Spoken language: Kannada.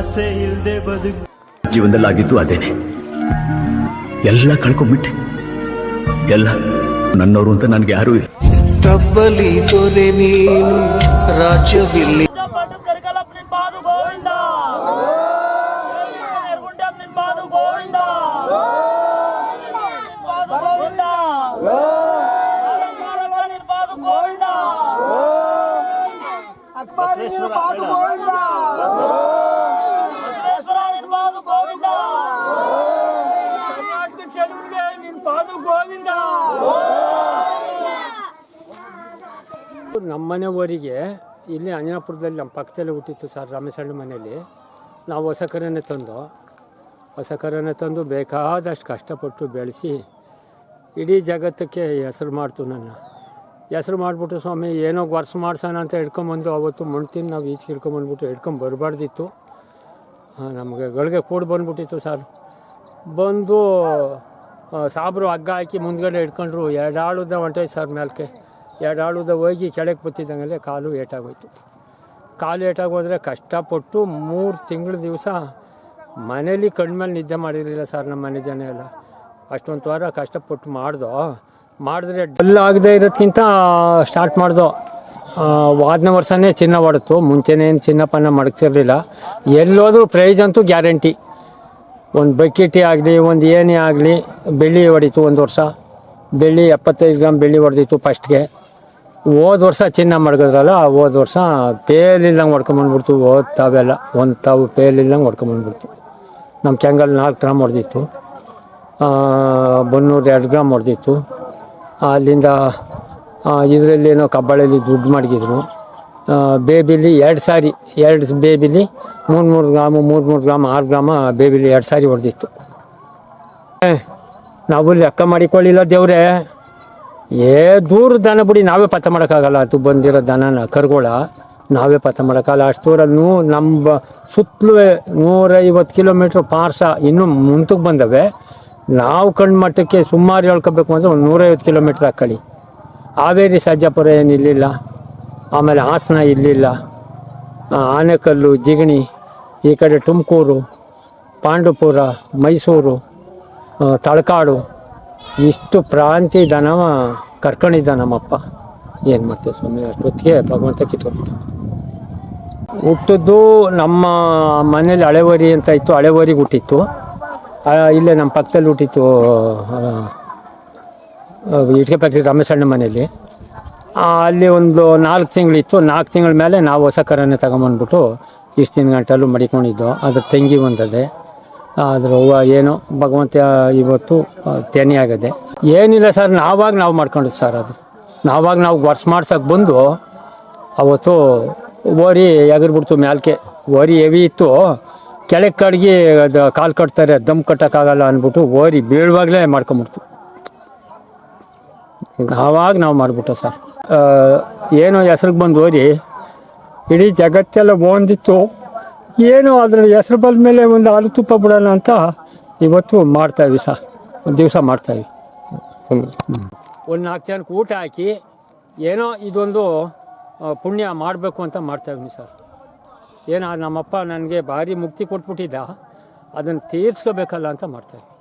ಆಸೆ ಇಲ್ದೆ ಬದುಕು ಜೀವನದಲ್ಲಿ ಆಗಿದ್ದು ಅದೇನೆ. ಎಲ್ಲ ಕಳ್ಕೊಂಡ್ಬಿಟ್ಟೆ. ಎಲ್ಲ ನನ್ನವರು ಅಂತ ನನ್ಗೆ ಯಾರು ಇಲ್ಲ. ತಬ್ಬಲಿ ದೊರೆ ನೀನು ರಾಜ್ಯವಿಲ್ಲಿ ನಮ್ಮನೆ ಊರಿಗೆ ಇಲ್ಲಿ ಅಂಜನಾಪುರದಲ್ಲಿ ನಮ್ಮ ಪಕ್ಕದಲ್ಲೇ ಹುಟ್ಟಿತ್ತು ಸರ್, ರಾಮೇಶಣ್ಣ ಮನೆಯಲ್ಲಿ. ನಾವು ಹೊಸ ಕರನೇ ತಂದು ಬೇಕಾದಷ್ಟು ಕಷ್ಟಪಟ್ಟು ಬೆಳೆಸಿ ಇಡೀ ಜಗತ್ತಕ್ಕೆ ಹೆಸರು ಮಾಡ್ತು. ಹೆಸರು ಮಾಡಿಬಿಟ್ಟು ಸ್ವಾಮಿ ಏನೋ ವರ್ಷ ಮಾಡ್ಸೋಣ ಅಂತ ಹಿಡ್ಕೊಂಬಂದು ಅವತ್ತು ಮಣ್ತಿನ ನಾವು ಈಚೆಗೆ ಹಿಡ್ಕೊಂಬಂದ್ಬಿಟ್ಟು ಹಿಡ್ಕೊಂಬರ್ಬಾರ್ದಿತ್ತು. ನಮಗೆ ಗಳಿಗೆ ಕೂಡಿ ಬಂದ್ಬಿಟ್ಟಿತ್ತು ಸರ್. ಬಂದು ಸಾಬ್ರು ಹಗ್ಗ ಹಾಕಿ ಮುಂದ್ಗಡೆ ಹಿಡ್ಕೊಂಡ್ರು. ಎರಡು ಆಳುದ ಹೊಂಟೋಯ್ತು ಸರ್ ಮೇಲಕ್ಕೆ. ಎರಡು ಆಳುದ ಹೋಗಿ ಕೆಳಗೆ ಬತ್ತಿದ್ದಂಗೆ ಕಾಲು ಏಟಾಗೋಯ್ತು. ಕಾಲು ಏಟಾಗೋದ್ರೆ ಕಷ್ಟಪಟ್ಟು 3 ತಿಂಗಳ ದಿವಸ ಮನೇಲಿ ಕಣ್ಮೇಲೆ ನಿದ್ದೆ ಮಾಡಿರಲಿಲ್ಲ ಸರ್ ನಮ್ಮ ಮನೆ ಜನ ಎಲ್ಲ. ಅಷ್ಟೊಂದು ವಾರ ಕಷ್ಟಪಟ್ಟು ಮಾಡಿದ್ರೆ ಡಲ್ ಆಗದೆ ಇರೋದಕ್ಕಿಂತ ಸ್ಟಾರ್ಟ್ ಮಾಡ್ದೋ. ವಾದನ ವರ್ಷನೇ ಚಿನ್ನ ಹೊಡ್ತು. ಮುಂಚೆನೇನು ಚಿನ್ನಪನ್ನ ಮಡಗ್ತಿರ್ಲಿಲ್ಲ. ಎಲ್ಲೋದ್ರೂ ಪ್ರೈಜ್ ಅಂತೂ ಗ್ಯಾರಂಟಿ. ಒಂದು ಬಕೆಟಿ ಆಗಲಿ ಒಂದು ಏನೇ ಆಗಲಿ ಬೆಳ್ಳಿ ಹೊಡಿತು. ಒಂದು ವರ್ಷ ಬೆಳ್ಳಿ 75 ಗ್ರಾಮ್ ಬೆಳ್ಳಿ ಹೊಡೆದಿತ್ತು ಫಸ್ಟ್ಗೆ. ಹೋದ ವರ್ಷ ಚಿನ್ನ ಮಡಗಿದ್ರಲ್ಲ, ಹೋದ ವರ್ಷ ಪೇಲಿಲ್ಲಂಗೆ ಹೊಡ್ಕೊಂಬಂದ್ಬಿಡ್ತು. ತಾವೆಲ್ಲ ಒಂದು ತಾವು ಪೇಲಿಲ್ಲಂಗೆ ಹೊಡ್ಕೊಂಬಂದ್ಬಿಡ್ತು. ನಮ್ಮ ಕೆಂಗಲ್ 4 ಗ್ರಾಮ್ ಹೊಡೆದಿತ್ತು. ಬನ್ನೂರು 2 ಗ್ರಾಮ್ ಹೊಡೆದಿತ್ತು. ಅಲ್ಲಿಂದ ಇದರಲ್ಲಿ ಏನೋ ಕಬ್ಬಾಳಲ್ಲಿ ದುಡ್ಡು ಮಡಗಿದ್ರು. ಬೇಬಿಲಿ 2 ಸಾರಿ 2 ಬೇಬಿಲಿ 3 ಗ್ರಾಮು 3 ಗ್ರಾಮ್ 6 ಗ್ರಾಮ ಬೇಬಿಲಿ 2 ಸಾರಿ ಹೊಡೆದಿತ್ತು. ನಾವು ಲೆಕ್ಕ ಮಾಡಿಕೊಳ್ಳಿಲ್ಲ ದೇವ್ರೆ. ದೂರ ದನ ಬಿಡಿ ನಾವೇ ಪತ್ತೆ ಮಾಡೋಕ್ಕಾಗಲ್ಲ. ಅದು ಬಂದಿರೋ ದನನ ಕರುಗಳ ನಾವೇ ಪತ್ತೆ ಮಾಡೋಕ್ಕಾಗಲ್ಲ. ಅಷ್ಟು ದೂರಲ್ಲೂ ನಮ್ಮ ಸುತ್ತಲೂ 150 ಕಿಲೋಮೀಟ್ರ್ ಪಾರ್ಸ ಇನ್ನೂ ಮುಂತಕ್ಕೆ ಬಂದವೆ. ನಾವು ಕಣ್ಣು ಮಟ್ಟಕ್ಕೆ ಸುಮಾರು ಹೇಳ್ಕೊಬೇಕು ಅಂದರೆ ಒಂದು 150 ಕಿಲೋಮೀಟ್ರ್ ಹಾಕೊಳ್ಳಿ. ಹಾವೇರಿ ಸಜ್ಜಾಪುರ ಏನಿರಲಿಲ್ಲ. ಆಮೇಲೆ ಹಾಸನ ಇರಲಿಲ್ಲ. ಆನೆಕಲ್ಲು ಜಿಗಣಿ, ಈ ಕಡೆ ತುಮಕೂರು, ಪಾಂಡುಪುರ, ಮೈಸೂರು, ತಳಕಾಡು, ಇಷ್ಟು ಪ್ರಾಂತಿ ದನವ ಕರ್ಕೊಂಡಿದ್ದ ನಮ್ಮಪ್ಪ. ಏನು ಮಾಡ್ತೇವೆ ಸ್ವಾಮಿ, ಅಷ್ಟೊತ್ತಿಗೆ ಭಗವಂತ ಕಿತ್ಕೊಂಡು ಹುಟ್ಟಿದ್ದು ನಮ್ಮ ಮನೇಲಿ ಹಳೆವರಿ ಅಂತ ಇತ್ತು. ಹಳೆವರಿಗೆ ಹುಟ್ಟಿತ್ತು. ಇಲ್ಲೇ ನಮ್ಮ ಪಕ್ಕದಲ್ಲಿ ಹುಟ್ಟಿತ್ತು. ಇಟ್ಕೆ ಫ್ಯಾಕ್ಟ್ರಿ ರಾಮೇಶಣ್ಣ ಮನೇಲಿ. ಅಲ್ಲಿ ಒಂದು 4 ತಿಂಗಳಿತ್ತು. 4 ತಿಂಗಳ ಮೇಲೆ ನಾವು ಹೊಸ ಕರನೇ ತಗೊಂಬಂದ್ಬಿಟ್ಟು ಇಷ್ಟು ದಿನ ಗಂಟಲು ಮಡಿಕೊಂಡಿದ್ದು. ಅದ್ರ ತೆಂಗಿ ಬಂದದೆ. ಅದ್ರ ಹೂವು ಏನೋ ಭಗವಂತ ಇವತ್ತು ತೆನೆ ಆಗದೆ. ಏನಿಲ್ಲ ಸರ್, ನಾವು ಮಾಡ್ಕೊಂಡಿದ್ದು ಸರ್. ಅದು ನಾವು ವರ್ಷ ಮಾಡ್ಸೋಕೆ ಬಂದು ಅವತ್ತು ಓರಿ ಎಗರ್ಬಿಡ್ತು ಮ್ಯಾಲ್ಕೆ. ಓರಿ ಹೆವಿ ಇತ್ತು. ಕೆಳಗೆ ಕಡ್ಗಿ ಅದು ಕಾಲು ಕಟ್ತಾರೆ, ದಮ್ ಕಟ್ಟೋಕ್ಕಾಗಲ್ಲ ಅಂದ್ಬಿಟ್ಟು ಓರಿ ಬೀಳುವಾಗಲೇ ಮಾಡ್ಕೊಂಬಿಡ್ತು. ನಾವು ಮಾಡಿಬಿಟ್ಟು ಸರ್. ಏನೋ ಹೆಸ್ರಿಗೆ ಬಂದು ಓರಿ ಇಡೀ ಜಗತ್ತೆಲ್ಲ ಹೊಂದಿತ್ತು. ಏನೋ ಅದ್ರ ಹೆಸ್ರು ಬಂದ ಮೇಲೆ ಒಂದು ಹಾಲು ತುಪ್ಪ ಬಿಡೋಣ ಅಂತ ಇವತ್ತು ಮಾಡ್ತಾಯಿವಿ ಸರ್. ಒಂದು ದಿವಸ ಮಾಡ್ತಾಯಿವಿ. ಒಂದು 4 ಜನಕ್ಕೆ ಊಟ ಹಾಕಿ ಏನೋ ಇದೊಂದು ಪುಣ್ಯ ಮಾಡಬೇಕು ಅಂತ ಮಾಡ್ತಾಯಿದ್ದೀನಿ ಸರ್. ಏನೋ ನಮ್ಮಪ್ಪ ನನಗೆ ಭಾರಿ ಮುಕ್ತಿ ಕೊಟ್ಬಿಟ್ಟಿದ್ದ, ಅದನ್ನು ತೀರ್ಸ್ಕೋಬೇಕಲ್ಲ ಅಂತ ಮಾಡ್ತಾಯಿದ್ದೀನಿ.